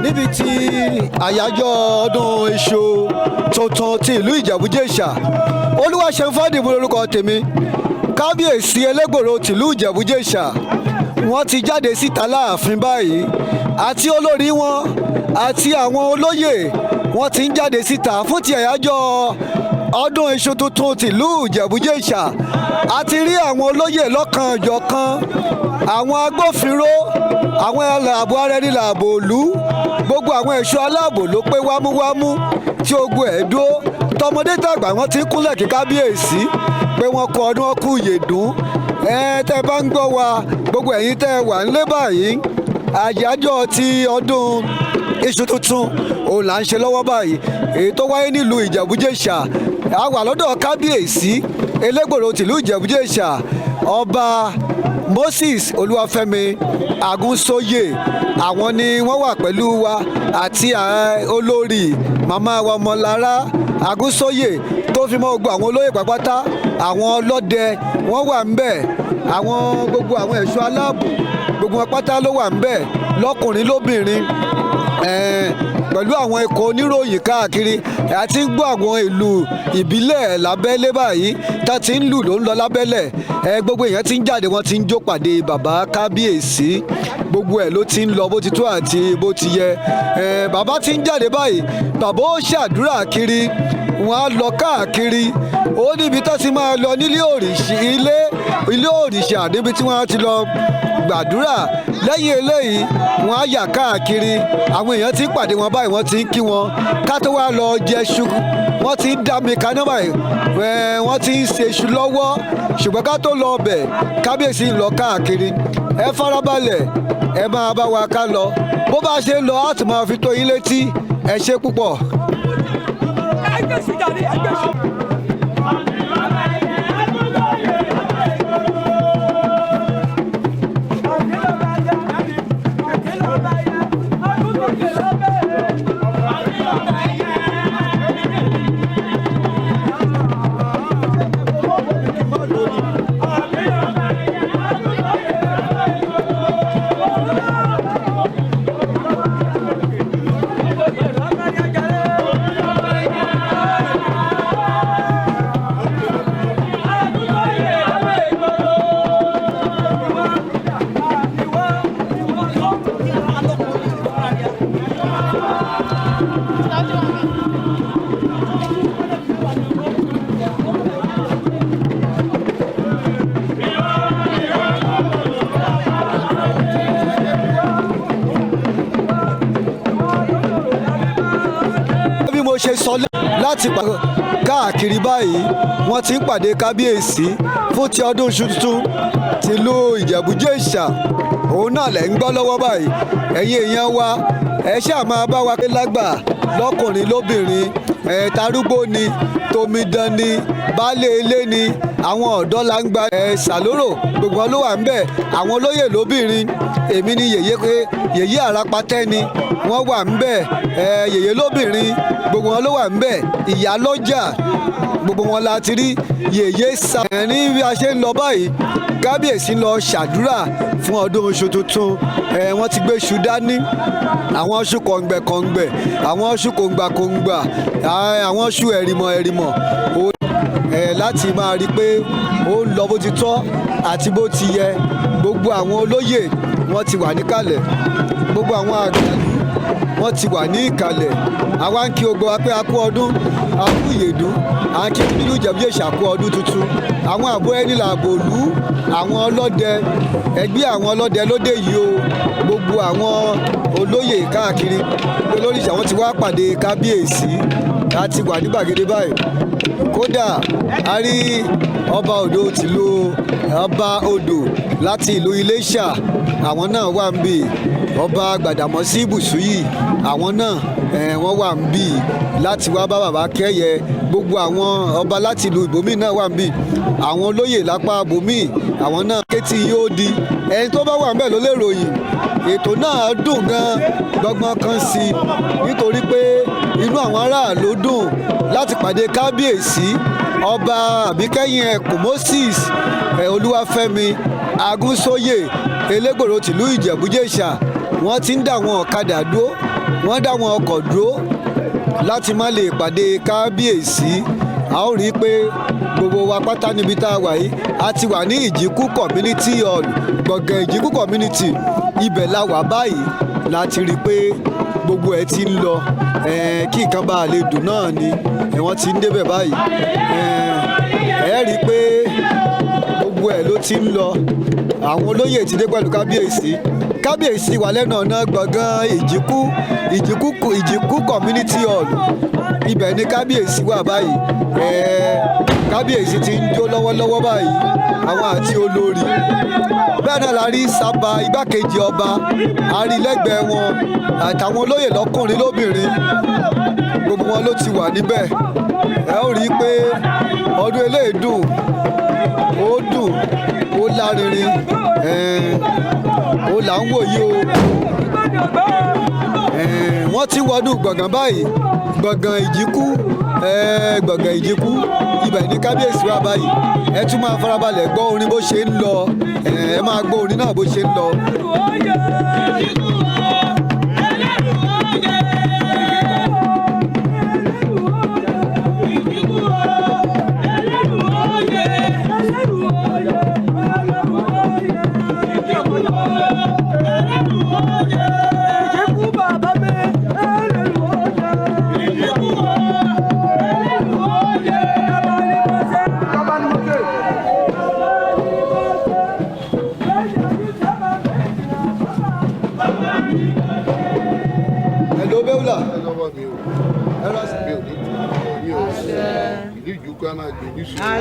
níbi tí àyájọ́ ọdún iṣu tuntun ti ìlú Ìjẹ̀bú-Jẹ̀ṣà Olúwaṣeun Fádìmú lórúkọ tèmi kábíyèsí Ẹlẹ́gbòro tìlú Ìjẹ̀bú-Jẹ̀ṣà wọ́n ti jáde síta láàfin báyìí àti olórí wọn àti àwọn olóyè wọ́n ti ń jáde síta fún ti àyájọ́ ọdún iṣu tuntun tìlú Ìjẹ̀bú-Jẹ̀ṣà a ti rí àwọn olóyè lọ́kan-ò-jọ̀kan àwọn agbófinró àwọn aláàbò ara ẹni làbò òlú gbogbo àwọn ẹ̀ṣọ́ aláàbò ló pé wámúwámú tí ogun ẹ̀ dúró tọmọdé tàgbà wọ́n ti ń kúnlẹ̀ kí kábíyèsí pé wọ́n kú ọdún wọn kú ìyèdún tẹ́ bá ń gbọ́ wa gbogbo ẹ̀yin tẹ́ wà nílé báyìí àyájọ́ ti ọdún iṣu tuntun òun là ń ṣe lọ́wọ́ báyìí èyí tó wáyé nílùú Ìjẹ̀bú-Jẹ̀ṣà a wà lọ́dọ̀ kábíyèsí Ẹlẹ́gbòro tìlú Ìjẹ̀bú-Jẹ̀ṣà ọba Moses Olúwafẹ́mi Agúnsóyè àwọn ni wọ́n wà pẹ̀lú wa àti olórí màmá wa Ọmọlára Agúnsóyè tó fi mọ́ gbogbo àwọn olóyè pàápàá àwọn ọlọ́dẹ wọ́n wà ń bẹ̀ àwọn gbogbo àwọn ẹ̀ṣọ́ aláàbò gbogbo wọn pátá ló wà ń bẹ̀ lọ́kùnrin lóbìnrin pẹ̀lú àwọn ikọ̀ oníròyìn káàkiri àti ń gbọ́ àwọn ìlú ìbílẹ̀ lábẹ́lé báyìí tá ti ń lù ló ń lọ lábẹ́lẹ̀ gbogbo èèyàn ti ń jáde wọ́n ti ń jó pàdé bàbá kábíyèsí gbogbo ẹ̀ ló ti ń lọ bó ti tó àti bó ti yẹ bàbá ti ń jáde báyìí bàbá ó ṣàdúrà kiri wọ́n á lọ káàkiri ó níbi tó ti máa lọ nílé òrìṣà níbi tí wọ́n á ti lọ gbàdúrà lẹ́yìn eléyìí wọ́n á yà káàkiri àwọn èèyàn ti ń pàdé wọn báyìí wọ́n ti ń kí wọn ká tó wá lọ jẹ iṣu wọ́n ti ń dá mi kaná báyìí wọ́n ti ń ṣe iṣu lọ́wọ́ ṣùgbọ́n ká tó lọ ọbẹ̀ kábíyèsí ń lọ káàkiri ẹ farabalẹ̀ ẹ máa bá wa ká lọ bó bá ṣe ń lọ á tún máa fi tó yín létí ẹ ṣe púpọ̀. ṣe sọ láti káàkiri báyìí wọ́n ti ń pàdé kábíyèsí fún ti ọdún iṣu tuntun tìlú Ìjẹ̀bú-Jẹ̀ṣà òun náà lẹ̀ ń gbọ́ lọ́wọ́ báyìí ẹ̀yin èèyàn wa ẹ ṣáà máa bá wa pé lágbà lọ́kùnrin lóbìnrin tarúgbó ni tomidan ni baálé ilé ni àwọn ọ̀dọ́ la ń gba ṣàlórò gbogbo wọn ló wà ń bẹ̀ àwọn olóyè lóbìnrin èmi ni yèyé àràpàtẹ́ ni wọ́n wà ń bẹ̀ yèyé lóbìnrin gbogbo wọn ló wà ń bẹ̀ ìyá lọ́jà gbogbo wọn la ti rí yèyé sa. ní bí a ṣe ń lọ báyìí kábíyèsí lọ ṣàdúrà fún ọdún iṣu tuntun wọ́n ti gbé iṣu dání àwọn iṣu kọ̀ǹgbẹ̀kọ̀ǹgbẹ̀ àwọn iṣu kòǹgbàkòǹgbà àwọn iṣu ẹ̀rìmọ̀ láti máa rí i pé ó ń lọ bó ti tọ́ àti bó ti yẹ gbogbo àwọn olóyè wọ́n ti wà níkàlẹ̀ gbogbo àwọn àgbàlú wọ́n ti wà ní ìkàlẹ̀ àwa ń kí ogbó wa pé a kú ọdún a kú ìyèdún à ń kí nínú Ìjẹ̀bú-Jẹ̀ṣà kú ọdún tuntun àwọn àbọ̀ ẹni làbò lú àwọn ọlọ́dẹ ẹgbẹ́ àwọn ọlọ́dẹ lóde yìí o gbogbo àwọn olóyè káàkiri olóríṣà wọ́n ti wá pàdé kábíyèsí láti wà ní gbàgede báyìí kódà a rí ọba odò tìlú ọba odò láti ìlú Iléṣà àwọn náà wà ń bì ọba Gbàdàmọ́sí Bùsúyì àwọn náà wọ́n wà ń bì láti wá bá bàbá kẹ́yẹ gbogbo àwọn ọba láti ìlú ìbòmí náà wà ń bì àwọn olóyè lápá bòmí àwọn náà kétí yóò di ẹni tó bá wà ń bẹ̀ ló lè ròyìn ètò náà dùn gan gbọgbọ́n kan sí i nítorí pé inú àwọn aráàlú dùn láti pàdé kábíyèsí ọba àbíkẹ́yìn ẹkùn Moses Olúwafẹ́mi Agúnsóyè Elégbòro tìlú Ìjẹ̀bú-Jẹ̀ṣà wọ́n ti ń dá àwọn ọ̀kadà dúró wọ́n dá àwọn ọkọ̀ dúró láti má lè pàdé kábíyèsí. A ó rí i pé gbogbo wa pátá níbi tá a wà yìí a ti wà ní Ìjìkú community hall gbọ̀ngàn Ìjìkú community ibẹ̀ la wà báyìí láti rí i pé gbogbo ẹ̀ ti ń lọ kí nǹkan bá lè dùn náà ni wọ́n ti ń débẹ̀ báyìí ẹ rí i pé gbogbo ẹ̀ ló ti ń lọ àwọn olóyè ti dé pẹ̀lú kábíyèsí wà lẹ́nu ọ̀nà gbọ̀ngàn Ìjìkú community hall ibẹ̀ ni kábíyèsí wà báyìí kábíyèsí ti ń jó lọ́wọ́lọ́wọ́ báyìí àwọn àti olórí bẹ́ẹ̀ náà la rí sábà igbákejì ọba àrílẹ́gbẹ̀ẹ́ wọn àtàwọn olóyè lọ́kùnrin lóbìnrin gbogbo wọn ló ti wà níbẹ̀ ẹ ó rí i pé ọdún eléyìí dùn ó lárinrin ó là ń wòye o wọ́n ti wọnú gbọ̀ngàn báyìí gbọ̀ngàn Ìjìkú ibẹ̀ ní kábíyèsí wa báyìí ẹ tún máa farabalẹ̀ gbọ́ orin bó ṣe ń lọ ẹ máa gbọ́ orin náà bó ṣe ń lọ.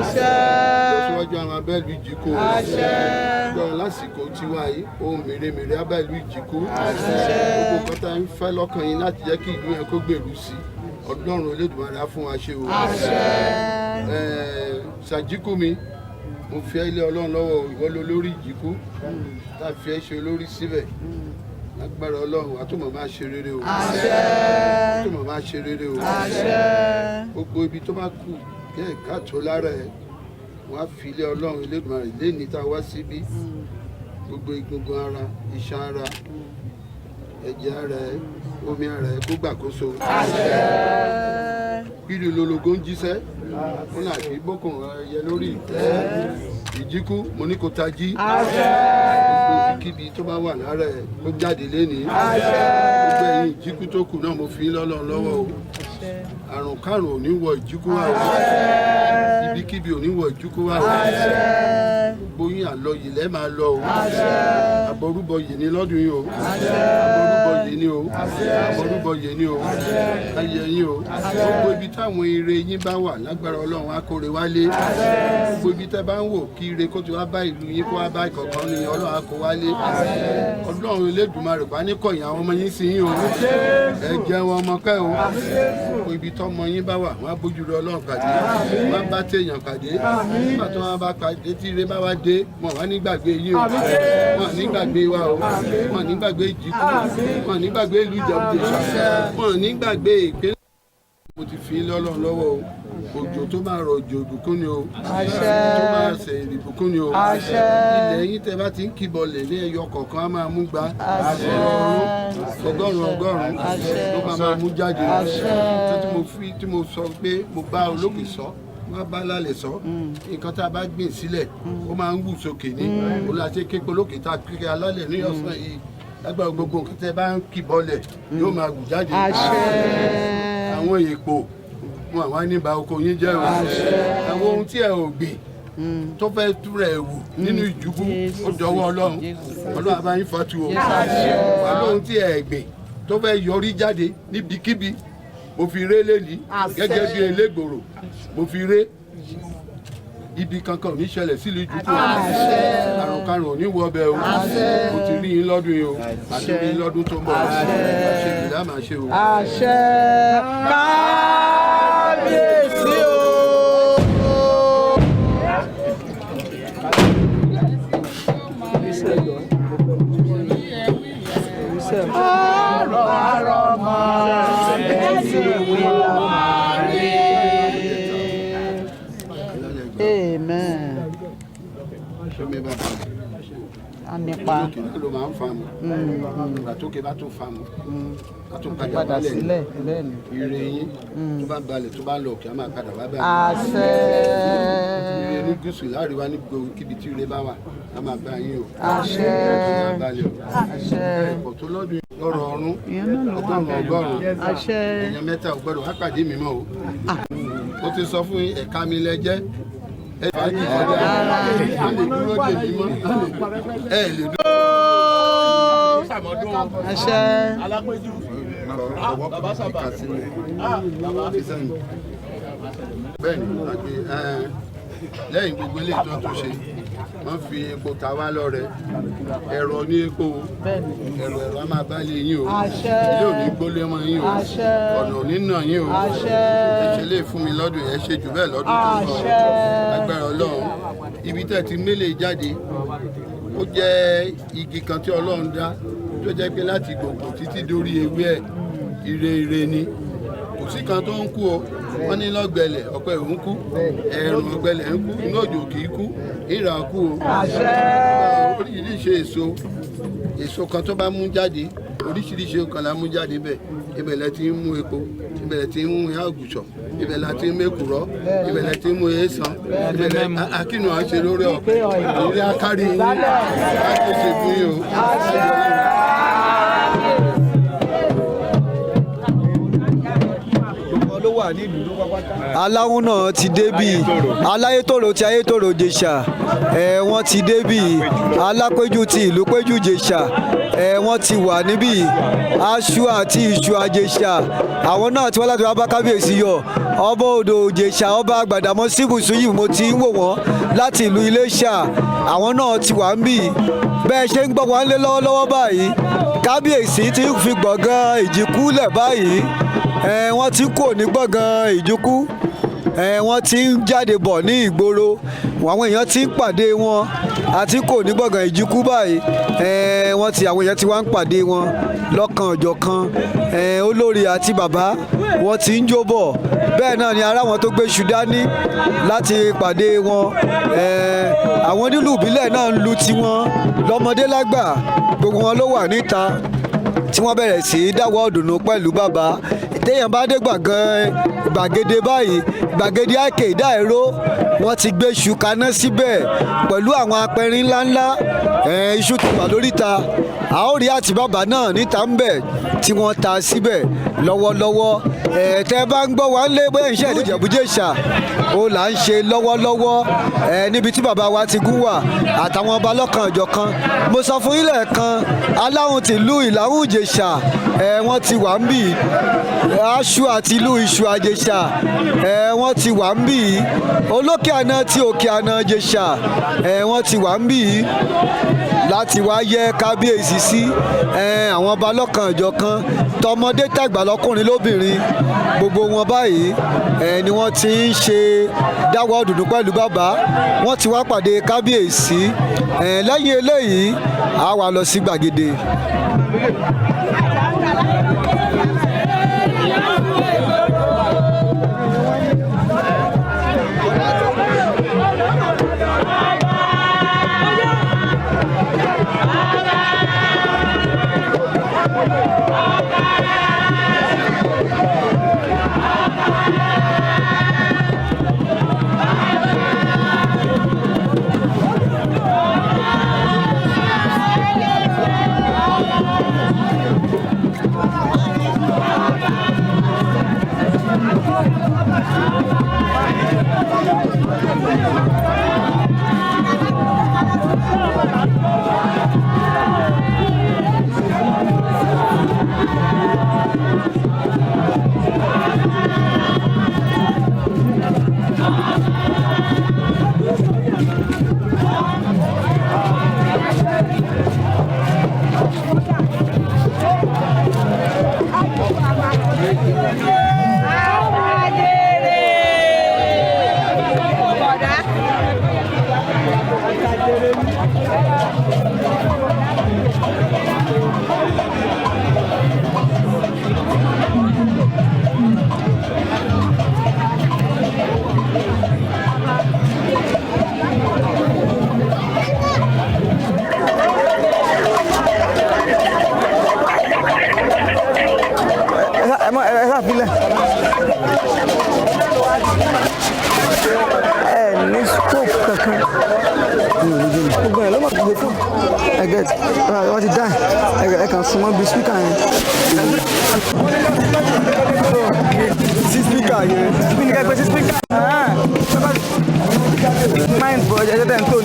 lọ́síwájú àwọn abẹ́lú Ìjìkó lásìkò tiwa yìí ohun mèremère abẹ́lú Ìjìkó gbogbo kọ́tà ń fẹ́ lọ́kàn yín láti jẹ́ kí ìlú yẹn kó gbèrú sí Ọlọ́run Olódùmarè á fún wa ṣe o. Sàjíkú mi mo fi ilé Ọlọ́run lọ́wọ́ ìwọ lórí Ìjìkó tá a fi ẹ́ ṣe olórí síbẹ̀ lágbára Ọlọ́run àtúmọ̀ máa ṣe rere o àtúmọ̀ máa ṣe rere o gbogbo ibi tó bá kù kí ẹ̀ka tó lára ẹ̀ wọ́n á fi ilé Ọlọ́run Elédùmarè lẹ́ni tá a wá síbí gbogbo egungun ara iṣan ara ẹ̀jẹ̀ ara ẹ̀ omi ara ẹ̀ kó gbàkóso bílù lologo ń jíṣẹ́ fún àti bókun ẹyẹ lórí Ìjìkú mo ní kó tají gbogbo ibikíbi tó bá wà lára ẹ̀ kó jáde lẹ́ni gbogbo ẹ̀yin Ìjìkú tó kù náà mo fi lọ́lọ́run lọ́wọ́ o àrùn kárùn ò ní wọ Ìjìkú wa o ibikíbi ò ní wọ Ìjìkú wa o gbogbo yín àlọyè lẹ́ máa lọ o àbọrúbọ yìí ní lọ́dún yìí o àbọrúbọ yìí ní o àbọrúbọ yìí ní o ayẹ yín o gbogbo ibi táwọn ire yín bá wà lágbára Ọlọ́run á kórè wálé gbogbo ibi tẹ́ bá ń wò kí ire kó ti wá bá ìlú yín kó wá bá ìkọ̀kan ní Ọlọ́run á kó wálé Ọlọ́run Elédùmarè bá ní kọ̀yìn àwọn ọmọ yín sí yín o ẹ jẹ́ wọn ọmọ kẹ́ o gbogbo ibi tọ́mọ yín bá wà wọ́n á bójú rẹ Ọlọ́run pàdé wọ́n á bá téèyàn pàdé nígbà tó wọ́n bá pàdé tí ire bá wá dé wọn wá nígbàgbé yín o wọn nígbàgbé wa o wọn nígbàgbé Ìjìkú wọn nígbàgbé ìlú Ìjẹ̀bú-Jẹ̀ṣà wọn nígbàgbé ìpínlẹ̀. mo ti fi lọ́lọ́run lọ́wọ́ o òjò tó máa rọ̀ òjò ìbùkún ni o tó máa ṣe ìbùkún ni o ilẹ̀ yín tẹ́ bá ti ń kíbọlẹ̀ ní ẹyọ kọ̀ọ̀kan á máa mú gbà ọgọ́rùn-ún ló máa mú jáde tí mo sọ pé mo bá olókè sọ wọ́n bá lálẹ́ sọ nǹkan tá a bá gbìn sílẹ̀ ó máa ń wù sókè ní olùhàṣẹ képe olókè tá a kéke alálẹ̀ ní ọ̀sán yìí lágbára gbogbo nǹkan tẹ́ bá ń kíbọlẹ̀ yóò máa wù jáde àwọn èèpo wọn àwọn níbà oko yín jẹ́ o àwọn ohun tí ẹ ò gbìn tó fẹ́ túrẹ̀ ẹ̀wù nínú Ìjìkú ó dọwọ́ Ọlọ́run àbáyín fatu o àwọn ohun tí ẹ gbìn tó fẹ́ yọrí jáde níbikíbi mo fi ré lẹ́ni gẹ́gẹ́ bí Elégbòro mo fi ré ibi kankan ò ní ṣẹlẹ̀ sílùú Ìjìkú àrùn karùn-ún ò ní wọ ọbẹ̀ o mo ti rí yín lọ́dún yìí o àti rí yín lọ́dún tó ń bọ̀ àṣẹ ìlà máa ṣe o. àṣẹ kábíyèsí o. ọ̀rọ̀ àrọ̀mọ ẹ̀sìn ìwé la máa rí. abẹ́ bá balẹ̀ a nípa òkè náà ló máa ń fa mu ìgbà tó ké bá tó fa mu a tún padà padà balẹ̀ sílẹ̀ bẹ́ẹ̀ ni. ire yín tó bá balẹ̀ tó bá lọ òkè á máa padà wá bá àṣẹ ire ní gúúsù láàríwá ní gbogbo kíbi tí ire bá wà á máa bá yín o àṣẹ á balẹ̀ o àṣẹ ẹ̀pọ̀ tó lọ́dún lọ́rọ̀ ọ̀run ìyẹn náà ló wà ọgọ́rùn-ún àṣẹ èèyàn mẹ́ta ò gbọ́dọ̀ wá pàdé mi mọ́ o ó ti sọ fún yín ẹ̀ka mi lẹ́jẹ́ ẹ fà á jì sọ́jà á lè dúró dè mí mọ́ ẹ lè dúró. àṣẹ bẹ́ẹ̀ni lẹ́yìn gbogbo ilé tó tún ṣe wọ́n fi epo ta wá lọ́rẹ ẹ̀rọ ní epo ẹ̀rọ a máa bá lé yín o àṣẹ ilé ò ní gbólé mọ́ yín o àṣẹ ọ̀nà ò ní nà yín o àṣẹ ẹ ṣe lè fún mi lọ́dún ẹ ṣe jù bẹ́ẹ̀ lọ́dún tó ń bọ̀ àṣẹ agbára Ọlọ́run ibi tẹ́ ti mélé jáde ó jẹ́ igi kan tí Ọlọ́run dá tó jẹ́ pé láti gbòǹgbò títí dórí ewé ẹ̀ ire ni kò sí kan tó ń kú o wọ́n ní lọ́gbẹ̀lẹ̀ ọ̀pẹ òun kú ẹ̀rùn ọ̀gbẹ̀lẹ̀ ń kú inú òjò kì í kú ìrà kú o oríṣiríṣi èso kan tó bá mú jáde oríṣiríṣi kan la mú jáde bẹ́ẹ̀ ibẹ̀ lẹ ti ń mú epo ibẹ̀ lẹ ti ń mú ìyá ògùṣọ̀ ibẹ̀ la ti ń mẹ́kùrọ́ ibẹ̀ lẹ ti ń mú èèsàn ibẹ̀ lẹ akínú à ń ṣe lórí ọ̀pẹ ìrírí akárí yín láti ṣe fún yín o. aláwọn náà ti débì aláyétòrò ti ayétòrò jèṣà wọ́n ti débì alápéjú ti ìlú péjú jèṣà wọ́n ti wà níbí aṣọ àti iṣu àjèṣà àwọn náà ti wá láti wá bá kábíyèsí yọ ọba odò jèṣà ọba Gbàdámọ́sí Bùsúyì mo ti ń wò wọ́n láti ìlú Iléṣà àwọn náà ti wà ń bì bẹ́ẹ̀ ṣe ń gbọ́ wọn lé lọ́wọ́lọ́wọ́ báyìí kábíyèsí ti ń fi gbọ̀ngàn Ìjìkú lẹ̀ báyìí wọ́n ti kò ní gbọ̀ngàn Ìjìkú wọ́n ti ń jáde bọ̀ ní ìgboro àwọn èèyàn ti ń pàdé wọn àti kò ní gbọ̀ngàn Ìjìkú báyìí àwọn èèyàn ti wá ń pàdé wọn lọ́kàn ọ̀jọ̀kan olórí àti bàbá wọn ti ń jó bọ̀ bẹ́ẹ̀ náà ni ará wọn tó gbé iṣu dání láti pàdé wọn àwọn onílù ìbílẹ̀ náà ń lu tiwọn lọ́mọdé lágbà gbogbo wọn ló wà níta tí wọ́n bẹ̀rẹ̀ sí í dáwọ́ ọ̀dùnnú pẹ̀lú bàbá téèyàn bá dé gbàgede báyìí gbàgede àìkè ìdáẹ̀rọ wọ́n ti gbé iṣu kaná síbẹ̀ pẹ̀lú àwọn apẹ̀rin ńláńlá iṣu ti wà lóríta àórí àti bàbá náà níta ń bẹ̀ tí wọ́n ta síbẹ̀ lọ́wọ́lọ́wọ́ tẹ́ bá ń gbọ́ wá ń lé bóyá iṣẹ́ ìlú Ìjẹ̀bú-Jẹ̀ṣà ó là ń ṣe lọ́wọ́lọ́wọ́ níbi tí bàbá wa ti gún wà àtàwọn ọba lọ́kan ọ̀jọ̀kan mo sọ fún yín lẹ́ẹ̀kan aláwọn tìlú Ìlàhùn Ìjẹ̀ṣà wọ́n ti wà ń bì aṣọ àti ìlú Iṣu Àjèṣà wọ́n ti wà ń bì olókè àná ti òkè àná Jẹ̀ṣà wọ́n ti wà ń bì láti wá yẹ kábíyèsí sí àwọn ọba lọ́kan ọ̀jọ̀kan tọmọdé tàgbà lọ́kùnrin lóbìnrin gbogbo wọn báyìí ni wọ́n ti ń ṣe dáwọ́ dùdú pẹ̀lú bàbá wọ́n ti wá pàdé kábíyèsí lẹ́yìn eléyìí a wá lọ sí gbàgede. gbé fún ẹgẹ wọ́n ti dá ẹ kàn súnmọ́ bí spíkà yẹn. sí spíkà yẹn. spíkà gbé sí spíkà. mind bọ̀ ẹ̀ ẹ̀ tó.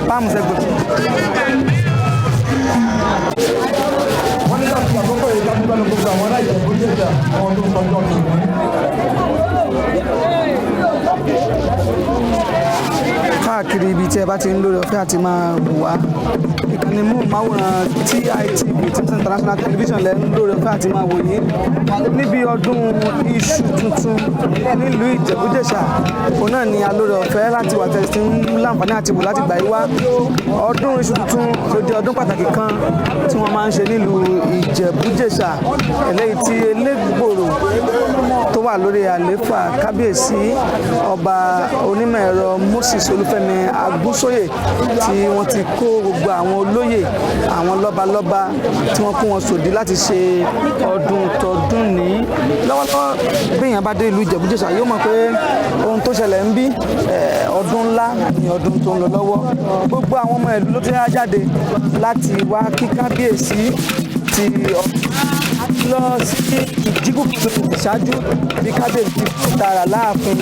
Vamos, é good. Wọ́n ní láti àkókò ìdájúgbà ló gbogbo àwọn aláìsàn tó jẹ́ ìjà àwọn tó ń tọ́jú ọ̀sìn. Káàkiri ibi tí ẹ bá ti ń lórí ọ̀fẹ́ àti máa wù wá ìkànnì móhùnmáwòrán TITV International Television lẹ́ ń lórí ọ̀fẹ́ àti máa wò yín níbi ọdún iṣu tuntun nílùú Ìjẹ̀bú-Jẹ̀ṣà òun náà ni alórí ọ̀fẹ́ láti wà tẹ̀sí tí ń láǹfààní àti wò láti gbà yí wá ọdún iṣu tuntun ló di ọdún pàtàkì kan tí wọ́n máa ń ṣe nílùú Ìjẹ̀bú-Jẹ̀ṣà eléyìí tí Elégbòrò tó wà lórí àlééfà kábíyèsí ọba onímọ̀ ẹ̀rọ Moses Olúfẹ́mi Agúnsóyè tí wọ́n ti kó gbogbo àwọn olóyè àwọn lọ́balọ́ba tí wọ́n kó wọn sòdí láti ṣe ọdún tọdún ní lọ́wọ́lọ́wọ́ béèyàn bá dé ìlú Ìjẹ̀bú-Jẹ̀ṣà yóò mọ̀ pé ohun tó ṣẹlẹ̀ ń bí ọdún ńlá ni ọdún tó ń lọ lọ́wọ́ gbogbo àwọn ọmọ ìlú ló ti rá jáde láti wá kí kábíyèsí ti lọ sí ìjíkùkù ìṣáájú bí kábíyèsí tààrà láàfin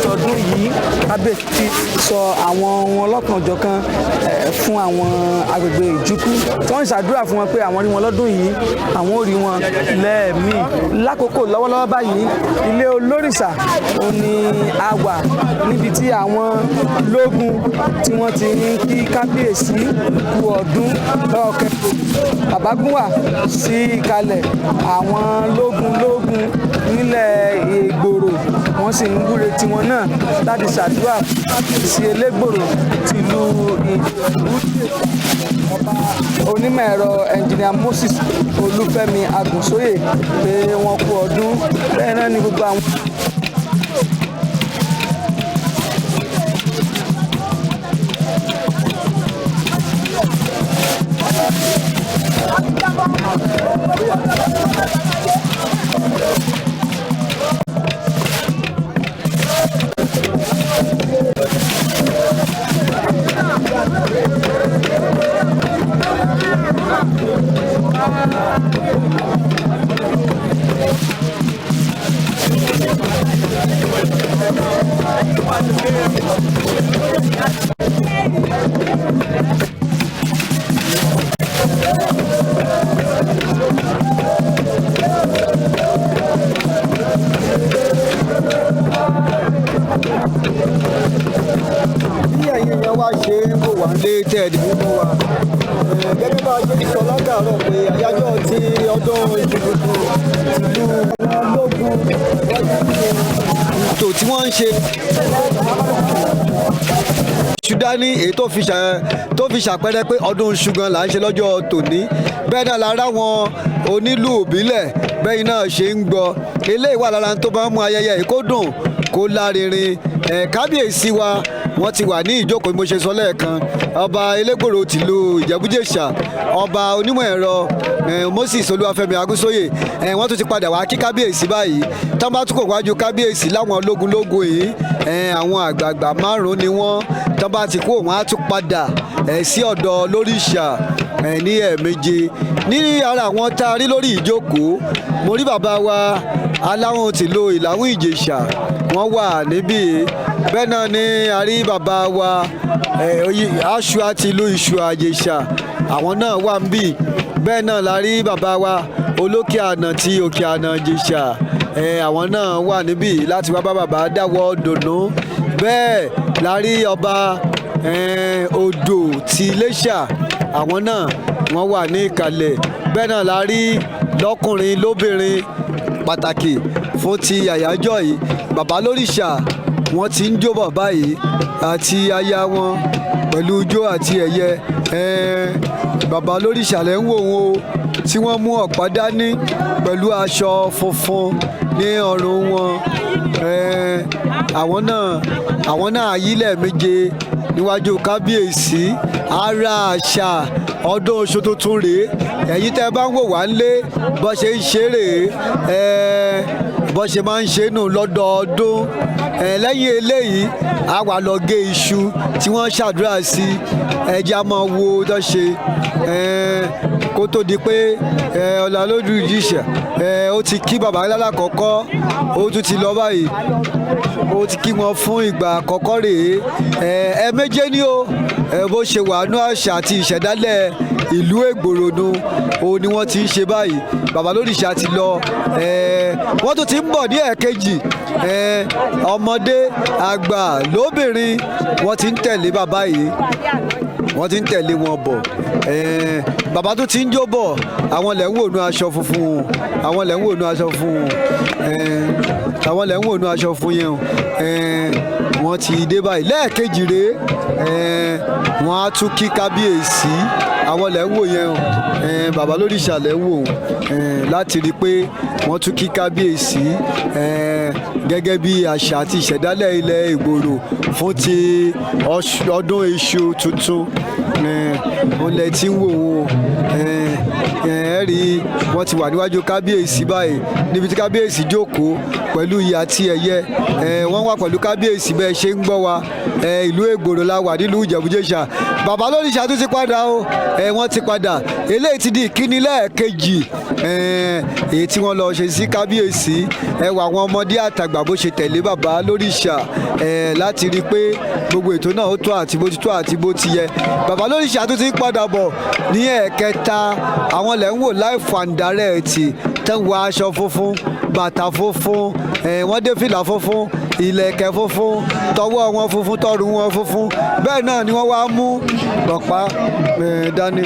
tọdún yìí kábíyèsí sọ àwọn ohun ọlọ́kan-ò-jọ̀kan fún àwọn agbègbè ìjúkú tí wọ́n ń ṣàdúrà fún wọn pé àwọn rí wọn lọ́dún yìí àwọn ò rí wọn lẹ́ẹ̀mí lákòókò lọ́wọ́lọ́wọ́ báyìí ilé olórìṣà ó ní a wà níbi tí àwọn lógun tí wọ́n ti ń kí kábíyèsí kú ọdún lọ́ọ̀kẹ́ bàbágúnwà sí ìkàlẹ̀ àwọn lógun nílẹ̀ Ìgbòrò wọ́n sì ń wúre tiwọn náà láti ṣàdúrà sí Elégbòrò tìlú Ìjẹ̀bú-Jẹ̀ṣà ọba onímọ̀ ẹ̀rọ ẹnjìnìà Moses Olúfẹ́mi Agúnsóyè pé wọ́n kú ọdún bẹ́ẹ̀ náà ni gbogbo àwọn. bí ẹ̀yin yẹn wá ṣe ń bò wá lé tẹ́ẹ̀dì nínú wa gẹ́gẹ́ bá a ṣe sọ látàárọ̀ pé àyájọ́ ti ọdún iṣu tuntun ìlú ológun ètò tí wọ́n ń ṣe ṣùdání èyí tó fi ṣàpẹẹrẹ pé ọdún iṣu gan là ń ṣe lọ́jọ́ tòní bẹ́ẹ̀ náà lára wọn onílù ìbílẹ̀ bẹ́ẹ̀ náà ṣe ń gbọ́ eléyìí wà lára tó bá ń mú ayẹyẹ yìí kó dùn kó lárinrin kábíyèsí wa wọ́n ti wà ní ìjókòó bí mo ṣe sọ lẹ́ẹ̀kan ọba Elégbòrò tìlú Ìjẹ̀bú-Jẹ̀ṣà ọba onímọ̀ ẹ̀rọ Moses Olúwafẹ́mi Agúnsóyè wọ́n tún ti padà wá kí kábíyèsí báyìí tán bá tún kò wájú kábíyèsí láwọn lógúnlógún yìí àwọn àgbààgbà márùn-ún ni wọ́n tán bá ti kó wọn á tún padà sí ọ̀dọ̀ lórìṣà ní ẹ̀ẹ̀méje ní ara àwọn tá a rí lórí ìjókòó mo rí bàbá wa aláwọn tìlú Ìlàwún Ìjẹ̀ṣà wọ́n wà níbí bẹ́ẹ̀ náà ni a rí bàbá wa aṣọ àti ìlú Ìṣù Àjèṣà àwọn náà wà níbí bẹ́ẹ̀ náà la rí bàbá wa Olókè Ànà ti Òkè Ànà Ìjẹ̀ṣà àwọn náà wà níbí láti wá bá bàbá dáwọ́ dùnnú bẹ́ẹ̀ la rí ọba Odò ti Iléṣà àwọn náà wọ́n wà ní ìkàlẹ̀ bẹ́ẹ̀ náà la rí lọ́kùnrin lóbìnrin pàtàkì fún ti àyájọ́ yìí bàbá lórìṣà wọ́n ti ń jó bọ̀ báyìí àti aya wọn pẹ̀lú ijó àti ẹ̀yẹ bàbá lóríṣà lẹ́ ń wò wọ́n o tí wọ́n mú ọ̀pá dání pẹ̀lú aṣọ funfun ní ọrùn wọn. Àwọn náà ayílẹ̀ méje níwájú kábíyèsí. Ara àṣà ọdún oṣù tuntun rèé. Ẹ̀yin tẹ́ bá ń wò wá nílé bó ṣe ń ṣe rèé, bó ṣe máa ń ṣe nù lọ́dọọdún. Lẹ́yìn eléyìí a wá lọ gé iṣu tí wọ́n ṣàdúrà sí. Ẹja máa wo tó ṣe kó tó di pé Ọláolújíṣà ó ti kí bàbá lálàkọ́kọ́, ó tún ti lọ báyìí, ó ti kí wọn fún ìgbà àkọ́kọ́ rèé. Ẹ̀ẹ̀méje ni o bó ṣe wà nú àṣà àti ìṣẹ̀dálẹ̀ ìlú Ègbòrònú òun ni wọ́n ti ń ṣe báyìí. bàbá lóríṣà ti lọ, wọ́n tún ti ń bọ̀ ní ẹ̀ẹ̀kejì. Ọmọdé àgbà lóbìnrin wọ́n ti ń tẹ̀lé bàbá yìí, wọ́n ti ń tẹ̀lé wọn bọ̀. Bàbá tó ti ń jó bọ̀, àwọn lẹ̀ ń wò nú aṣọ funfun, àwọn lẹ̀ ń wò nú aṣọ funfun, àwọn lẹ̀ ń wò nú aṣọ funfun yẹn. Wọ́n ti dé báyìí lẹ́ẹ̀kejì rèé. Wọ́n á tún kí kábíyèsí, àwọn lẹ̀ ń wò yẹn. Bàbá lóríṣà lẹ̀ ń wò láti rí i pé wọ́n tún kí kábíyèsí gẹ́gẹ́ bí àṣà àti ìṣẹ̀dálẹ̀ ilẹ̀ Ìgbòrò fún ti ọdún iṣu tuntun. Wọ́n lẹ tí ń wò wọ́n rí wọ́n ti wà níwájú kábíyèsí báyìí, níbi tí kábíyèsí jókòó pẹ̀lú iyì àti ẹ̀yẹ. Wọ́n wà pẹ̀lú kábíyèsí bẹ́ẹ̀ ṣe ń gbọ́ wa. Ìlú Ègbòrò la wà nílùú Ìjẹ̀bú-Jésà. bàbá lóríṣà tún ti padà o, wọ́n ti padà. Eléyìí ti di ìkíni lẹ́ẹ̀kejì èyí tí wọ́n lọ ṣe sí kábíyèsí. Wà àwọn ọmọdé àtàgbà bó ṣe tẹ̀lé bàbá lóríṣà láti rí i pé gbogbo ètò náà ó tó àti bó ti tó àti bó ti yẹ. bàbá lóríṣà tún ti padà bọ̀ ní ẹ̀ẹ̀kẹta. Àwọn lẹ̀ ń wò live and direct tẹ́ ń wọ aṣọ funfun, bàtà funfun, wọ́n dé fìlà funfun, ìlẹ̀kẹ̀ funfun, tọwọ́ wọn funfun, tọrùn wọn funfun. Bẹ́ẹ̀ náà ni wọ́n wá mú ọ̀pá dání.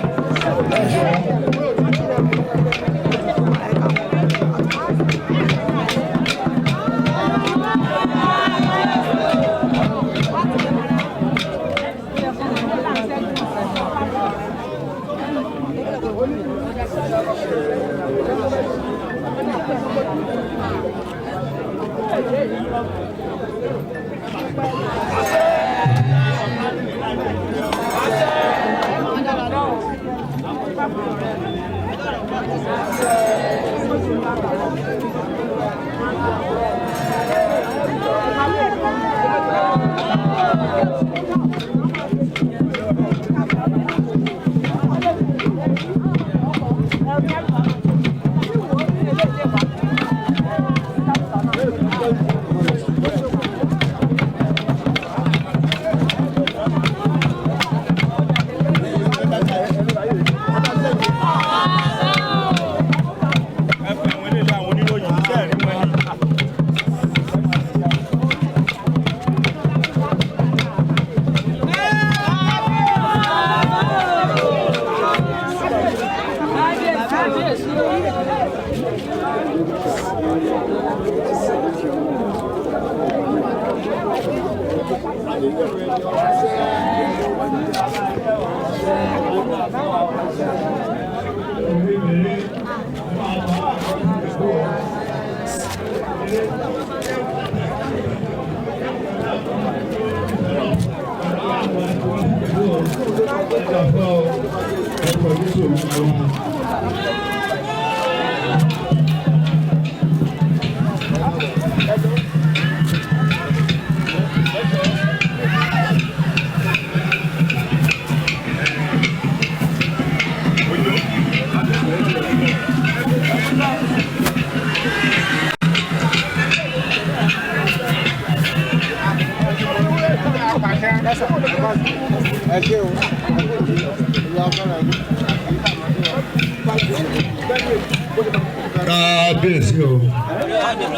Kábíyèsí o,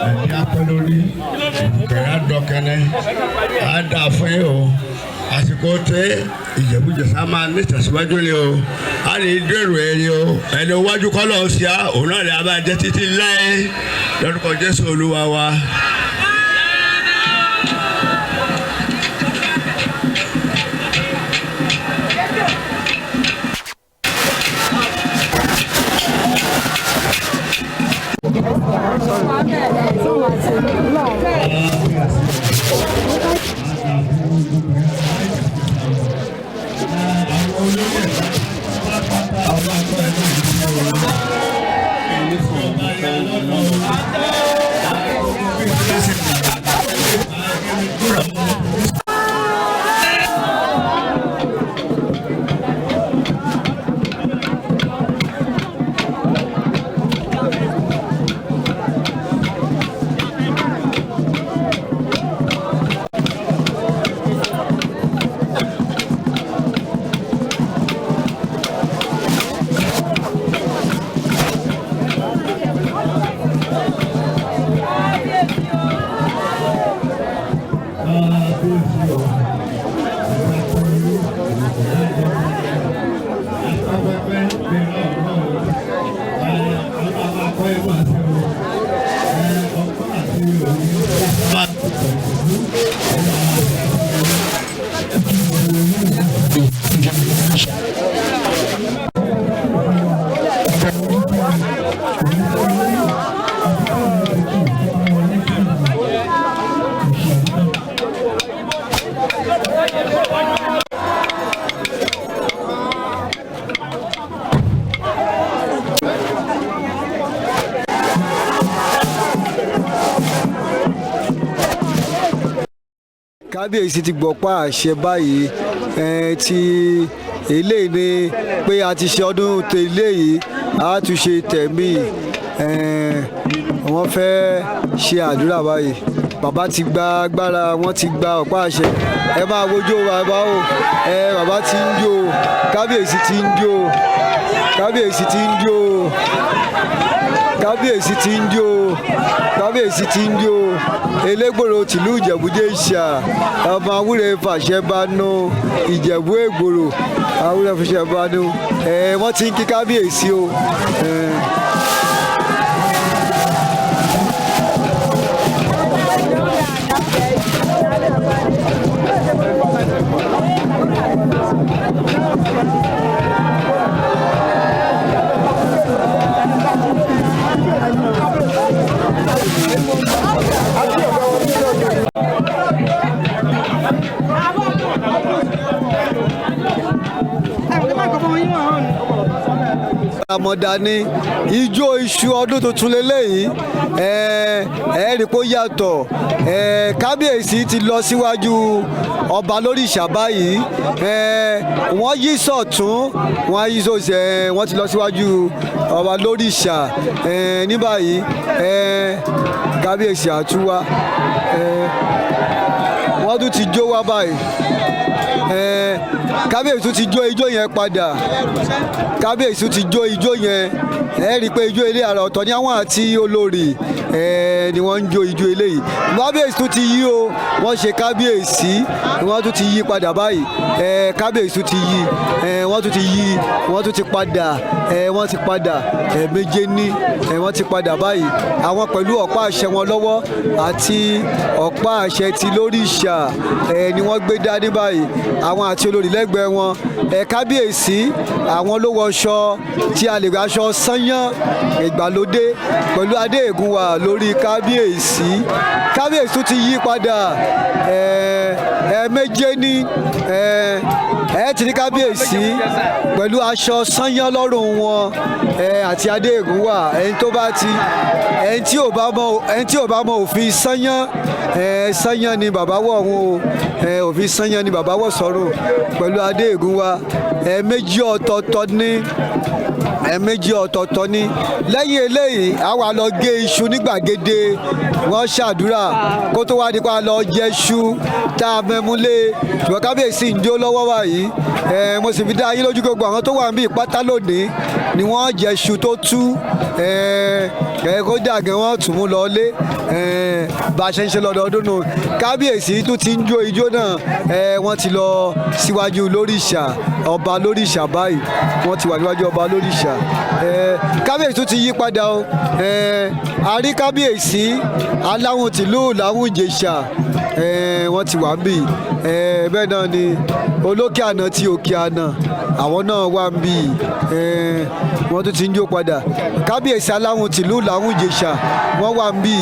ẹ̀yin apẹ́ lórí kẹ̀rẹ́ àdọ́kẹ́nẹ́ àdá fún yín o. Àsìkò tẹ Ìjẹ̀bú-Jésà máa ní tẹ̀síwájú ni o. A lè dèrò ẹni o, ẹni iwájú kọ́ lọ́ọ́ sí a, òun náà lè abá jẹ́ títí láé lórúkọ Jésù Olúwa wa. kábíyèsí ti gbọ̀pá àṣẹ báyìí ti eléyìí ni pé a ti ṣe ọdún tẹ́lẹ̀ yìí a tún ṣe tẹ̀mí wọ́n fẹ́ ṣe àdúrà báyìí bàbá ti gba agbára wọ́n ti gba ọ̀pá àṣẹ ẹ máa wojú bàbá o bàbá ti ń jó kábíyèsí ti ń jó kábíyèsí ti ń jó kábíyèsí ti ń jó kábíyèsí ti ń jó elégbòro tìlú Ìjẹ̀bú-Jésà ọmọ awúrẹ́ fàṣẹ bánú Ìjẹ̀bú Ègbòrò awúrẹ́ fàṣẹ bánú wọ́n ti ń kí kábíyèsí o. àmọ̀dání ijó iṣu ọdún tuntun lélẹ́yìí rí kó yàtọ̀ kábíyèsí ti lọ síwájú ọba lóríṣà báyìí wọ́n yí sọ̀tún wọ́n yí sòsì wọ́n ti lọ síwájú ọba lóríṣà ní báyìí kábíyèsí àtúwá wọ́n tún ti jó wá báyìí kábíyèsí ti jó ijó yẹn padà kábíyèsí ti jó ijó yẹn rí i pé ijó ilé àrà ọ̀tọ̀ ní àwọn àti olórí ni wọ́n ń jó ijó eléyìí kábíyèsí tún ti yí o wọ́n ṣe kábíyèsí wọ́n tún ti yí padà báyìí kábíyèsí tún ti yí wọ́n tún ti yí wọ́n tún ti padà wọ́n ti padà méje ní wọ́n ti padà báyìí àwọn pẹ̀lú ọ̀pá àṣẹ wọn lọ́wọ́ àti ọ̀pá àṣẹ ti lóríṣà ni wọ́n gbé dání báyìí àwọn àti olórí lẹ́gbẹ̀ẹ́ wọn kábíyèsí àwọn ló wọṣọ tí a lè raṣọ sányán ìgbàlódé pẹ̀lú adé ègúnwà lórí kábíyèsí kábíyèsí tún ti yí padà méje ní ti ní kábíyèsí pẹ̀lú aṣọ sányán lọ́rùn wọn àti adé ègúnwà ẹni tí ò bá mọ òfin sányán sányán ni bàbá wọ̀ wọn o òfin sányán ni bàbá wọ̀ sọ́rùn pẹ̀lú adé ègúnwà méjì ọ̀tọ̀ọ̀tọ̀ ni lẹ́yìn eléyìí a wá lọ gé iṣu ní gbàgede wọ́n ṣàdúrà kó tó wá nípa lọ jẹ iṣu tá a mẹ́múlé ṣùgbọ́n kábíyèsí ń jó lọ́wọ́ báyìí mo sì fi dá yín lójú gbogbo àwọn tó wà níbí pátá lónìí ni wọ́n jẹ iṣu tó tú kó dàgẹ́ wọ́n tún mú lọlé bá a ṣe ń ṣe lọ́dọọdún nù kábíyèsí tún ti ń jó ijó náà wọ́n ti lọ síwájú lóríṣà ọba lóríṣà báyìí wọ́n ti wà níwájú ọba lóríṣà kábíyèsí tún ti yí padà o a rí kábíyèsí aláwọn tìlú làwọn Ìjẹ̀ṣà wọ́n ti wà ń bì bẹ́ẹ̀ náà ni olókè àná ti òkè àná àwọn náà wà ń bì wọ́n tún ti ń jó padà kábíyèsí aláwọn tìlú làwọn Ìjẹ̀ṣà wọ́n wà ń bì